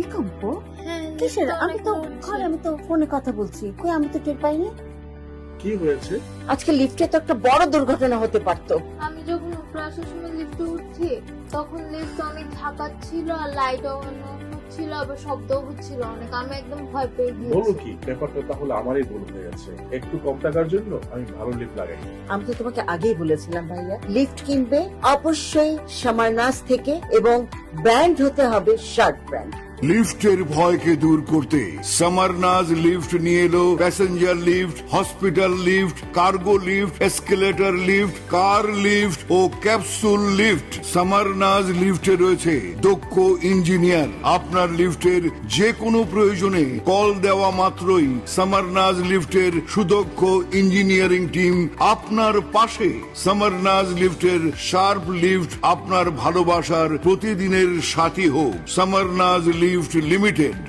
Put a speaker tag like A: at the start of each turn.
A: ভূমিকম্প? কিসের? আমি তো ফোনে কথা বলছি, কই আমি তো টের পাইনি।
B: কি হয়েছে?
A: আজকে লিফটে তো একটা বড় দুর্ঘটনা হতে পারতো।
C: আমি যখন উপরে আসার সময় লিফটে উঠছি তখন লিফট অনেক ঝাঁকাচ্ছিল আর লাইট অন হচ্ছিল, আবার শব্দও হচ্ছিল অনেক। আমি একদম ভয় পেয়ে
B: বলো
C: গিয়েছি।
B: কি, ব্যাপারটা তাহলে আমারই ভুল হয়ে গেছে। একটু কম টাকার জন্য আমি ভালো লিফট লাগাই।
A: আমি তো তোমাকে আগেই বলেছিলাম ভাইয়া, লিফট কিনবে অবশ্যই সামারনাস থেকে, এবং ব্র্যান্ড হতে হবে শার্ট ব্র্যান্ড।
D: লিফটের ভয়কে দূর করতে সামারনাজ লিফট নিয়ে এলো passenger lift, hospital lift, cargo lift, escalator lift, car lift ও ক্যাপসুল লিফট। সামারনাজ লিফটে রয়েছে দক্ষ ইঞ্জিনিয়ার। আপনার লিফটের যে কোনো প্রয়োজনে কল দেওয়া মাত্রই সামারনাজ লিফটের সুদক্ষ ইঞ্জিনিয়ারিং টিম আপনার পাশে। সামারনাজ লিফটের শার্প লিফট আপনার ভালোবাসার প্রতিদিনের সাথী হোক। সামারনাজ লিফট লিমিটেড।